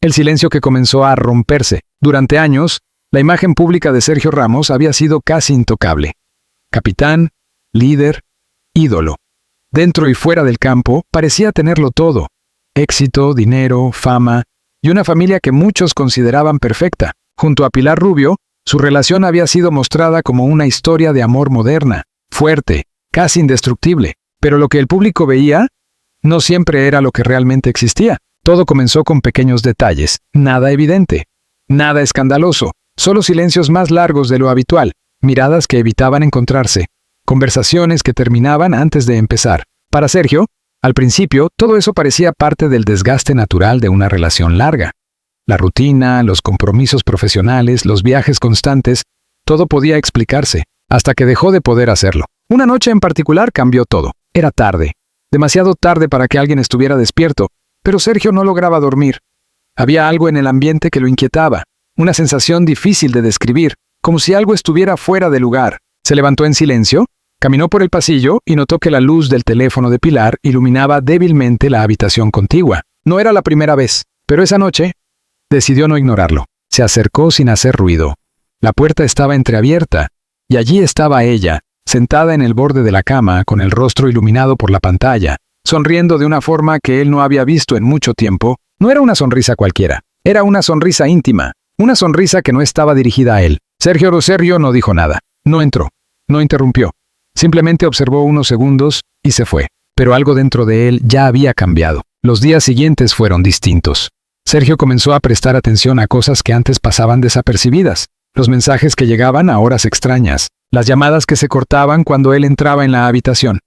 el silencio que comenzó a romperse. Durante años, la imagen pública de Sergio Ramos había sido casi intocable. Capitán, líder, ídolo. Dentro y fuera del campo, parecía tenerlo todo. Éxito, dinero, fama y una familia que muchos consideraban perfecta. Junto a Pilar Rubio, su relación había sido mostrada como una historia de amor moderna, fuerte, casi indestructible. Pero lo que el público veía no siempre era lo que realmente existía. Todo comenzó con pequeños detalles, nada evidente, nada escandaloso, solo silencios más largos de lo habitual, miradas que evitaban encontrarse, conversaciones que terminaban antes de empezar. Para Sergio, al principio, todo eso parecía parte del desgaste natural de una relación larga. La rutina, los compromisos profesionales, los viajes constantes, todo podía explicarse, hasta que dejó de poder hacerlo. Una noche en particular cambió todo. Era tarde, demasiado tarde para que alguien estuviera despierto, pero Sergio no lograba dormir. Había algo en el ambiente que lo inquietaba, una sensación difícil de describir, como si algo estuviera fuera de lugar. Se levantó en silencio, caminó por el pasillo y notó que la luz del teléfono de Pilar iluminaba débilmente la habitación contigua. No era la primera vez, pero esa noche decidió no ignorarlo. Se acercó sin hacer ruido. La puerta estaba entreabierta, y allí estaba ella, sentada en el borde de la cama, con el rostro iluminado por la pantalla, sonriendo de una forma que él no había visto en mucho tiempo. No era una sonrisa cualquiera, era una sonrisa íntima, una sonrisa que no estaba dirigida a él. Sergio no dijo nada, no entró, no interrumpió. Simplemente observó unos segundos y se fue. Pero algo dentro de él ya había cambiado. Los días siguientes fueron distintos. Sergio comenzó a prestar atención a cosas que antes pasaban desapercibidas. Los mensajes que llegaban a horas extrañas. Las llamadas que se cortaban cuando él entraba en la habitación.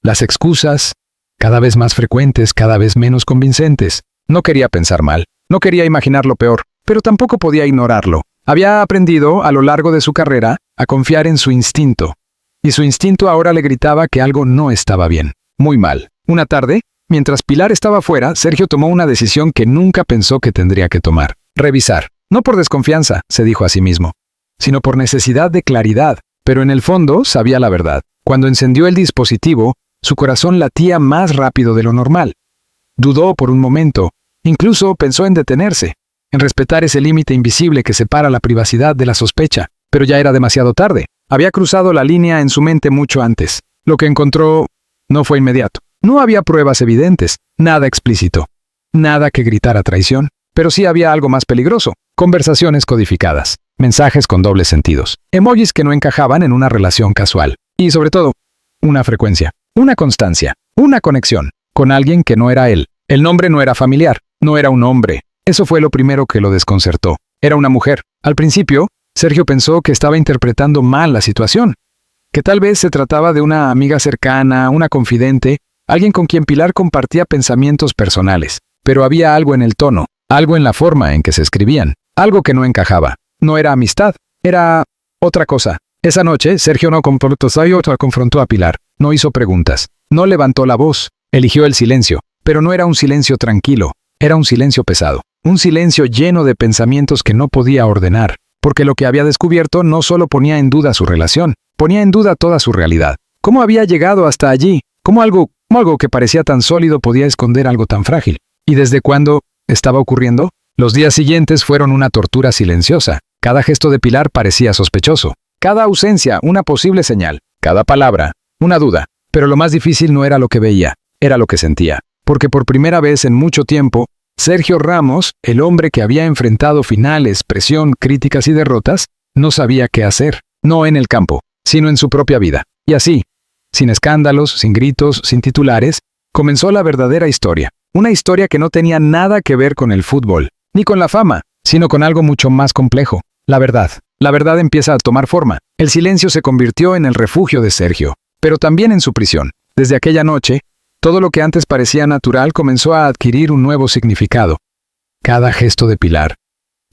Las excusas, cada vez más frecuentes, cada vez menos convincentes. No quería pensar mal, no quería imaginar lo peor, pero tampoco podía ignorarlo. Había aprendido, a lo largo de su carrera, a confiar en su instinto. Y su instinto ahora le gritaba que algo no estaba bien, muy mal. Una tarde, mientras Pilar estaba fuera, Sergio tomó una decisión que nunca pensó que tendría que tomar. Revisar. No por desconfianza, se dijo a sí mismo, sino por necesidad de claridad. Pero en el fondo sabía la verdad. Cuando encendió el dispositivo, su corazón latía más rápido de lo normal. Dudó por un momento, incluso pensó en detenerse, en respetar ese límite invisible que separa la privacidad de la sospecha. Pero ya era demasiado tarde. Había cruzado la línea en su mente mucho antes. Lo que encontró no fue inmediato. No había pruebas evidentes, nada explícito, nada que gritara traición. Pero sí había algo más peligroso. Conversaciones codificadas, mensajes con dobles sentidos, emojis que no encajaban en una relación casual. Y sobre todo, una frecuencia, una constancia, una conexión, con alguien que no era él. El nombre no era familiar, no era un hombre. Eso fue lo primero que lo desconcertó. Era una mujer. Al principio, Sergio pensó que estaba interpretando mal la situación, que tal vez se trataba de una amiga cercana, una confidente, alguien con quien Pilar compartía pensamientos personales. Pero había algo en el tono, algo en la forma en que se escribían, algo que no encajaba. No era amistad, era otra cosa. Esa noche, Sergio no confrontó a Pilar, no hizo preguntas, no levantó la voz, eligió el silencio, pero no era un silencio tranquilo, era un silencio pesado, un silencio lleno de pensamientos que no podía ordenar, porque lo que había descubierto no solo ponía en duda su relación, ponía en duda toda su realidad. ¿Cómo había llegado hasta allí? ¿Cómo algo que parecía tan sólido podía esconder algo tan frágil? ¿Y desde cuándo estaba ocurriendo? Los días siguientes fueron una tortura silenciosa. Cada gesto de Pilar parecía sospechoso. Cada ausencia, una posible señal. Cada palabra, una duda. Pero lo más difícil no era lo que veía, era lo que sentía. Porque por primera vez en mucho tiempo, Sergio Ramos, el hombre que había enfrentado finales, presión, críticas y derrotas, no sabía qué hacer. No en el campo, sino en su propia vida. Y así, sin escándalos, sin gritos, sin titulares, comenzó la verdadera historia. Una historia que no tenía nada que ver con el fútbol, ni con la fama, sino con algo mucho más complejo. La verdad. La verdad empieza a tomar forma. El silencio se convirtió en el refugio de Sergio, pero también en su prisión. Desde aquella noche, todo lo que antes parecía natural comenzó a adquirir un nuevo significado. Cada gesto de Pilar,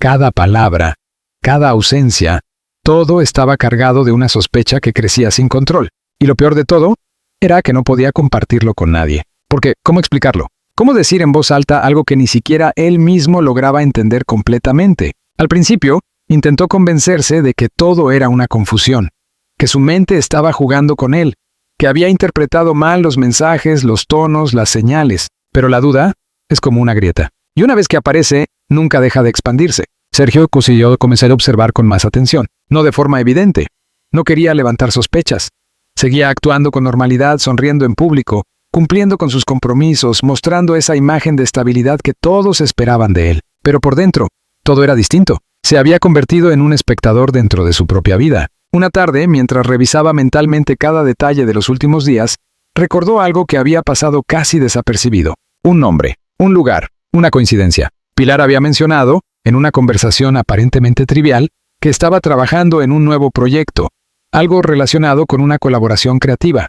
cada palabra, cada ausencia, todo estaba cargado de una sospecha que crecía sin control. Y lo peor de todo, era que no podía compartirlo con nadie. Porque, ¿cómo explicarlo? ¿Cómo decir en voz alta algo que ni siquiera él mismo lograba entender completamente? Al principio, intentó convencerse de que todo era una confusión, que su mente estaba jugando con él, que había interpretado mal los mensajes, los tonos, las señales. Pero la duda es como una grieta. Y una vez que aparece, nunca deja de expandirse. Sergio consiguió comenzar a observar con más atención, no de forma evidente. No quería levantar sospechas. Seguía actuando con normalidad, sonriendo en público, cumpliendo con sus compromisos, mostrando esa imagen de estabilidad que todos esperaban de él. Pero por dentro, todo era distinto. Se había convertido en un espectador dentro de su propia vida. Una tarde, mientras revisaba mentalmente cada detalle de los últimos días, recordó algo que había pasado casi desapercibido. Un nombre, un lugar, una coincidencia. Pilar había mencionado, en una conversación aparentemente trivial, que estaba trabajando en un nuevo proyecto, algo relacionado con una colaboración creativa.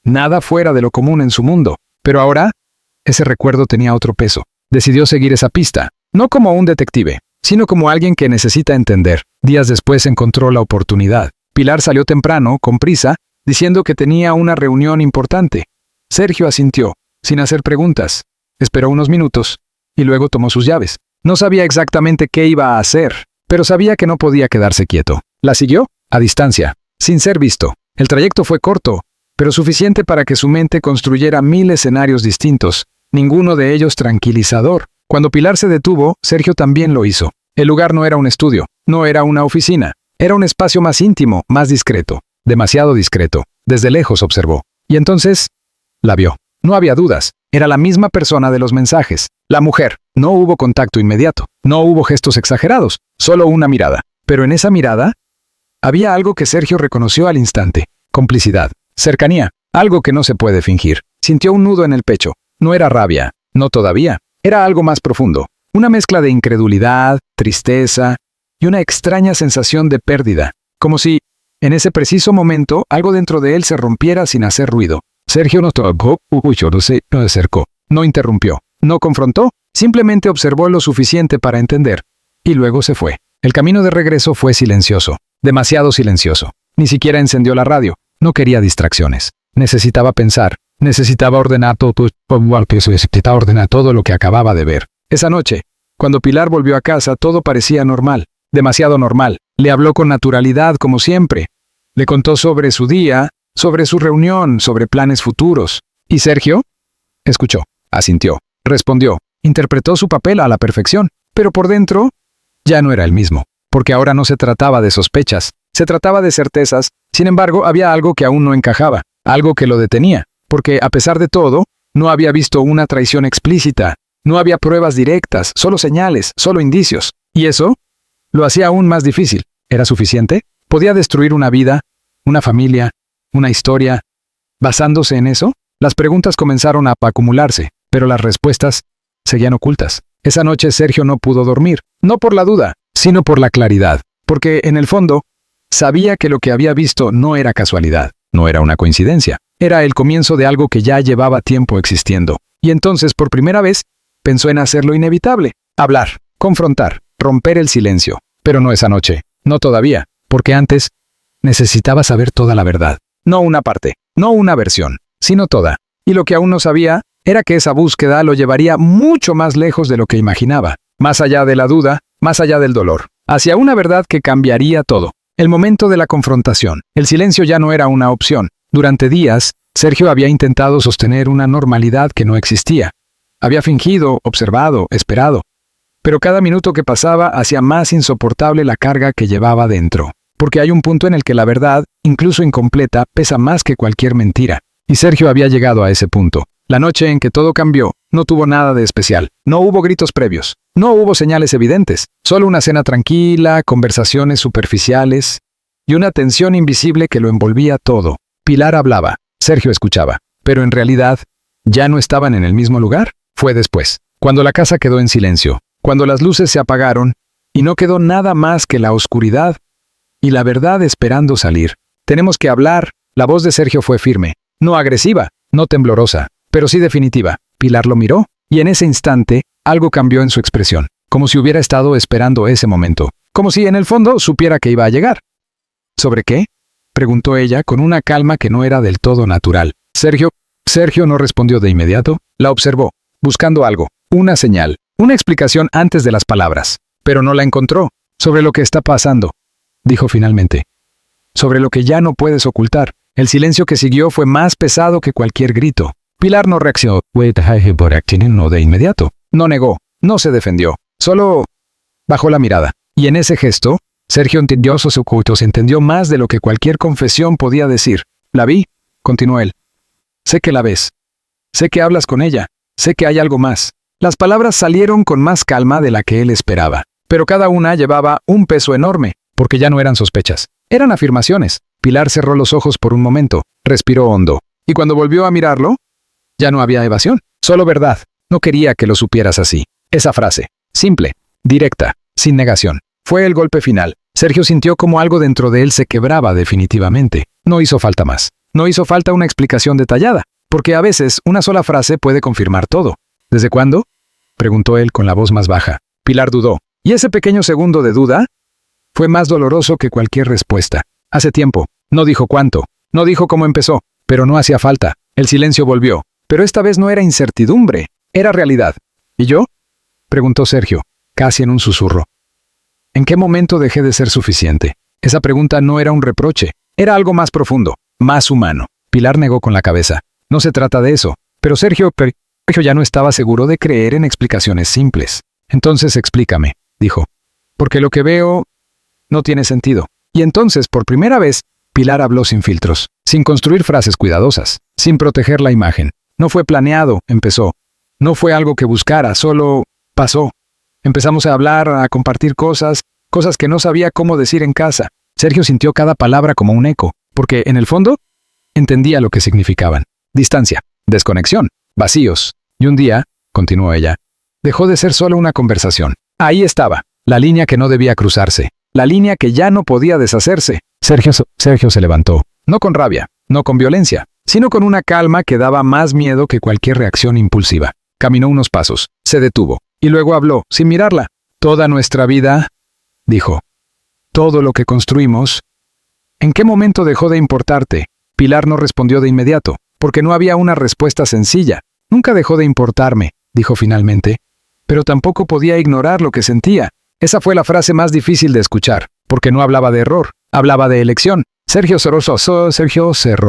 Nada fuera de lo común en su mundo. Pero ahora, ese recuerdo tenía otro peso. Decidió seguir esa pista, no como un detective, sino como alguien que necesita entender. Días después encontró la oportunidad. Pilar salió temprano, con prisa, diciendo que tenía una reunión importante. Sergio asintió, sin hacer preguntas. Esperó unos minutos, y luego tomó sus llaves. No sabía exactamente qué iba a hacer, pero sabía que no podía quedarse quieto. La siguió, a distancia, sin ser visto. El trayecto fue corto, pero suficiente para que su mente construyera 1000 escenarios distintos, ninguno de ellos tranquilizador. Cuando Pilar se detuvo, Sergio también lo hizo. El lugar no era un estudio, no era una oficina. Era un espacio más íntimo, más discreto. Demasiado discreto. Desde lejos observó. Y entonces, la vio. No había dudas. Era la misma persona de los mensajes. La mujer. No hubo contacto inmediato. No hubo gestos exagerados. Solo una mirada. Pero en esa mirada, había algo que Sergio reconoció al instante. Complicidad. Cercanía. Algo que no se puede fingir. Sintió un nudo en el pecho. No era rabia. No todavía. Era algo más profundo. Una mezcla de incredulidad, tristeza y una extraña sensación de pérdida. Como si, en ese preciso momento, algo dentro de él se rompiera sin hacer ruido. Sergio no tocó, no acercó, no interrumpió, no confrontó, simplemente observó lo suficiente para entender. Y luego se fue. El camino de regreso fue silencioso, demasiado silencioso. Ni siquiera encendió la radio. No quería distracciones. Necesitaba pensar. Necesitaba ordenar todo lo que acababa de ver. Esa noche, cuando Pilar volvió a casa, todo parecía normal. Demasiado normal. Le habló con naturalidad, como siempre. Le contó sobre su día, sobre su reunión, sobre planes futuros. ¿Y Sergio? Escuchó, asintió, respondió, interpretó su papel a la perfección. Pero por dentro, ya no era el mismo. Porque ahora no se trataba de sospechas, se trataba de certezas. Sin embargo, había algo que aún no encajaba, algo que lo detenía. Porque, a pesar de todo, no había visto una traición explícita. No había pruebas directas, solo señales, solo indicios. Y eso lo hacía aún más difícil. ¿Era suficiente? ¿Podía destruir una vida, una familia, una historia, basándose en eso? Las preguntas comenzaron a acumularse, pero las respuestas seguían ocultas. Esa noche Sergio no pudo dormir, no por la duda, sino por la claridad. Porque, en el fondo, sabía que lo que había visto no era casualidad, no era una coincidencia. Era el comienzo de algo que ya llevaba tiempo existiendo. Y entonces, por primera vez, pensó en hacer lo inevitable. Hablar, confrontar, romper el silencio. Pero no esa noche, no todavía, porque antes necesitaba saber toda la verdad. No una parte, no una versión, sino toda. Y lo que aún no sabía era que esa búsqueda lo llevaría mucho más lejos de lo que imaginaba. Más allá de la duda, más allá del dolor. Hacia una verdad que cambiaría todo. El momento de la confrontación. El silencio ya no era una opción. Durante días, Sergio había intentado sostener una normalidad que no existía. Había fingido, observado, esperado. Pero cada minuto que pasaba hacía más insoportable la carga que llevaba dentro. Porque hay un punto en el que la verdad, incluso incompleta, pesa más que cualquier mentira. Y Sergio había llegado a ese punto. La noche en que todo cambió, no tuvo nada de especial. No hubo gritos previos. No hubo señales evidentes. Solo una cena tranquila, conversaciones superficiales y una tensión invisible que lo envolvía todo. Pilar hablaba. Sergio escuchaba. Pero en realidad, ¿ya no estaban en el mismo lugar? Fue después, cuando la casa quedó en silencio, cuando las luces se apagaron y no quedó nada más que la oscuridad y la verdad esperando salir. Tenemos que hablar. La voz de Sergio fue firme, no agresiva, no temblorosa, pero sí definitiva. Pilar lo miró, y en ese instante, algo cambió en su expresión, como si hubiera estado esperando ese momento, como si en el fondo supiera que iba a llegar. ¿Sobre qué?, preguntó ella con una calma que no era del todo natural. Sergio no respondió de inmediato, la observó, buscando algo, una señal, una explicación antes de las palabras, pero no la encontró. Sobre lo que está pasando, dijo finalmente. Sobre lo que ya no puedes ocultar. El silencio que siguió fue más pesado que cualquier grito. Pilar no reaccionó, no de inmediato. No negó, no se defendió. Solo Bajó la mirada. Y en ese gesto, Sergio entendió sus ocultos, entendió más de lo que cualquier confesión podía decir. La vi, continuó él. Sé que la ves. Sé que hablas con ella. Sé que hay algo más. Las palabras salieron con más calma de la que él esperaba. Pero cada una llevaba un peso enorme, porque ya no eran sospechas. Eran afirmaciones. Pilar cerró los ojos por un momento, respiró hondo. Y cuando volvió a mirarlo, ya no había evasión, solo verdad. No quería que lo supieras así. Esa frase, simple, directa, sin negación. Fue el golpe final. Sergio sintió como algo dentro de él se quebraba definitivamente. No hizo falta más. No hizo falta una explicación detallada, porque a veces una sola frase puede confirmar todo. ¿Desde cuándo?, preguntó él con la voz más baja. Pilar dudó. Y ese pequeño segundo de duda fue más doloroso que cualquier respuesta. Hace tiempo. No dijo cuánto. No dijo cómo empezó. Pero no hacía falta. El silencio volvió. Pero esta vez no era incertidumbre. Era realidad. ¿Y yo?, preguntó Sergio, casi en un susurro. ¿En qué momento dejé de ser suficiente? Esa pregunta no era un reproche. Era algo más profundo, más humano. Pilar negó con la cabeza. No se trata de eso. Pero Sergio ya no estaba seguro de creer en explicaciones simples. Entonces explícame, dijo. Porque lo que veo no tiene sentido. Y entonces, por primera vez, Pilar habló sin filtros, sin construir frases cuidadosas, sin proteger la imagen. No fue planeado, empezó. No fue algo que buscara, solo pasó. Empezamos a hablar, a compartir cosas que no sabía cómo decir en casa. Sergio sintió cada palabra como un eco, porque, en el fondo, entendía lo que significaban. Distancia, desconexión, vacíos. Y un día, continuó ella, dejó de ser solo una conversación. Ahí estaba, la línea que no debía cruzarse, la línea que ya no podía deshacerse. Sergio se levantó, no con rabia, no con violencia, sino con una calma que daba más miedo que cualquier reacción impulsiva. Caminó unos pasos, se detuvo, y luego habló, sin mirarla. Toda nuestra vida, dijo. Todo lo que construimos. ¿En qué momento dejó de importarte? Pilar no respondió de inmediato, porque no había una respuesta sencilla. Nunca dejó de importarme, dijo finalmente, pero tampoco podía ignorar lo que sentía. Esa fue la frase más difícil de escuchar, porque no hablaba de error, hablaba de elección. Sergio cerró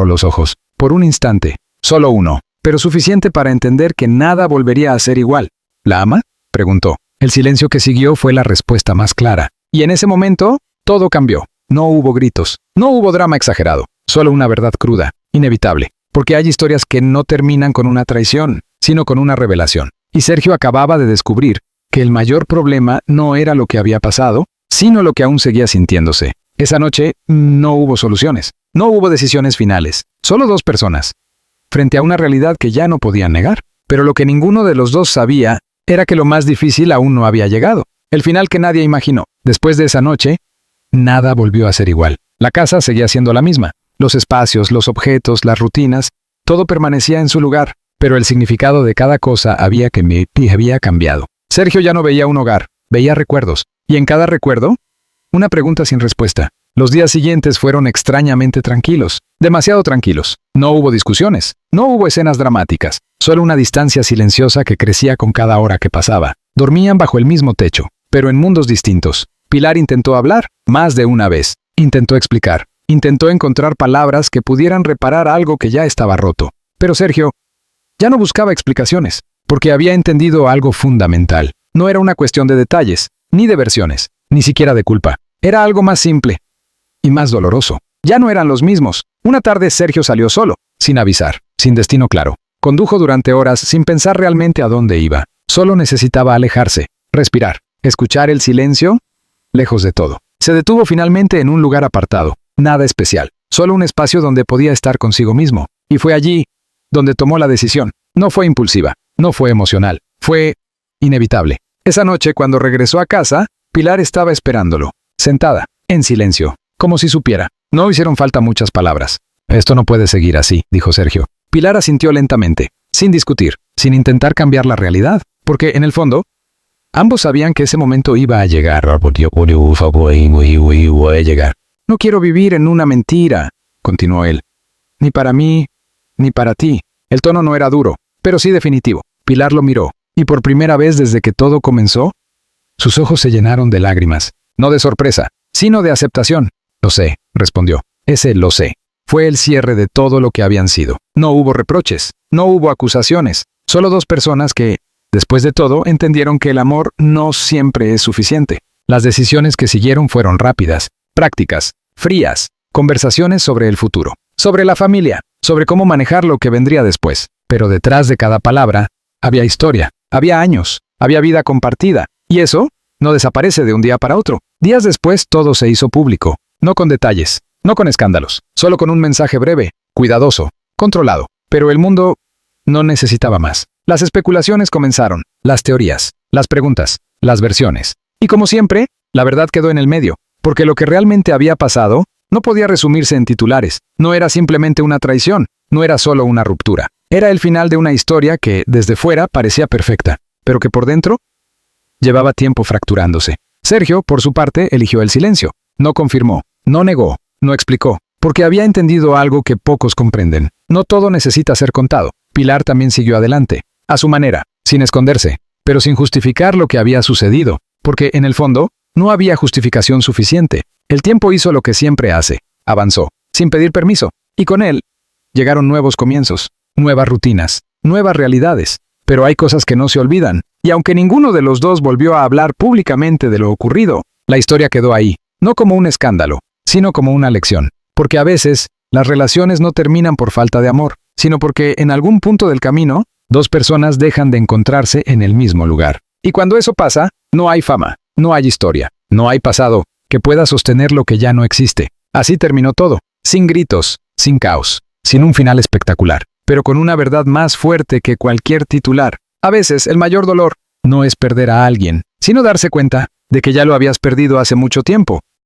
los ojos, por un instante, solo uno, pero suficiente para entender que nada volvería a ser igual. ¿La ama?, preguntó. El silencio que siguió fue la respuesta más clara. Y en ese momento, todo cambió. No hubo gritos, no hubo drama exagerado, solo una verdad cruda, inevitable. Porque hay historias que no terminan con una traición, sino con una revelación. Y Sergio acababa de descubrir que el mayor problema no era lo que había pasado, sino lo que aún seguía sintiéndose. Esa noche no hubo soluciones, no hubo decisiones finales, solo dos personas, frente a una realidad que ya no podían negar. Pero lo que ninguno de los dos sabía era que lo más difícil aún no había llegado. El final que nadie imaginó. Después de esa noche, nada volvió a ser igual. La casa seguía siendo la misma. Los espacios, los objetos, las rutinas, todo permanecía en su lugar, pero el significado de cada cosa había cambiado. Sergio ya no veía un hogar, veía recuerdos, y en cada recuerdo, una pregunta sin respuesta. Los días siguientes fueron extrañamente tranquilos, demasiado tranquilos. No hubo discusiones, no hubo escenas dramáticas, solo una distancia silenciosa que crecía con cada hora que pasaba. Dormían bajo el mismo techo, pero en mundos distintos. Pilar intentó hablar, más de una vez. Intentó explicar. Intentó encontrar palabras que pudieran reparar algo que ya estaba roto. Pero Sergio ya no buscaba explicaciones, porque había entendido algo fundamental. No era una cuestión de detalles, ni de versiones, ni siquiera de culpa. Era algo más simple y más doloroso. Ya no eran los mismos. Una tarde Sergio salió solo, sin avisar, sin destino claro. Condujo durante horas sin pensar realmente a dónde iba. Solo necesitaba alejarse, respirar, escuchar el silencio, lejos de todo. Se detuvo finalmente en un lugar apartado. Nada especial, solo un espacio donde podía estar consigo mismo. Y fue allí donde tomó la decisión. No fue impulsiva, no fue emocional, fue inevitable. Esa noche, cuando regresó a casa, Pilar estaba esperándolo, sentada, en silencio, como si supiera. No hicieron falta muchas palabras. Esto no puede seguir así, dijo Sergio. Pilar asintió lentamente, sin discutir, sin intentar cambiar la realidad, porque, en el fondo, ambos sabían que ese momento iba a llegar. No quiero vivir en una mentira, continuó él. Ni para mí, ni para ti. El tono no era duro, pero sí definitivo. Pilar lo miró, y por primera vez desde que todo comenzó, sus ojos se llenaron de lágrimas. No de sorpresa, sino de aceptación. Lo sé, respondió. Ese lo sé. Fue el cierre de todo lo que habían sido. No hubo reproches, no hubo acusaciones, solo dos personas que, Después de todo, entendieron que el amor no siempre es suficiente. Las decisiones que siguieron fueron rápidas, prácticas, frías, conversaciones sobre el futuro, sobre la familia, sobre cómo manejar lo que vendría después. Pero detrás de cada palabra había historia, había años, había vida compartida, y eso no desaparece de un día para otro. Días después todo se hizo público, no con detalles, no con escándalos, solo con un mensaje breve, cuidadoso, controlado. Pero el mundo no necesitaba más. Las especulaciones comenzaron, las teorías, las preguntas, las versiones. Y como siempre, la verdad quedó en el medio, porque lo que realmente había pasado no podía resumirse en titulares. No era simplemente una traición, no era solo una ruptura. Era el final de una historia que, desde fuera, parecía perfecta, pero que por dentro llevaba tiempo fracturándose. Sergio, por su parte, eligió el silencio. No confirmó, no negó, no explicó, porque había entendido algo que pocos comprenden. No todo necesita ser contado. Pilar también siguió adelante, a su manera, sin esconderse, pero sin justificar lo que había sucedido, porque, en el fondo, no había justificación suficiente. El tiempo hizo lo que siempre hace, avanzó, sin pedir permiso, y con él llegaron nuevos comienzos, nuevas rutinas, nuevas realidades. Pero hay cosas que no se olvidan, y aunque ninguno de los dos volvió a hablar públicamente de lo ocurrido, la historia quedó ahí, no como un escándalo, sino como una lección. Porque a veces, las relaciones no terminan por falta de amor, sino porque en algún punto del camino, dos personas dejan de encontrarse en el mismo lugar. Y cuando eso pasa, no hay fama, no hay historia, no hay pasado que pueda sostener lo que ya no existe. Así terminó todo, sin gritos, sin caos, sin un final espectacular, pero con una verdad más fuerte que cualquier titular. A veces, el mayor dolor no es perder a alguien, sino darse cuenta de que ya lo habías perdido hace mucho tiempo.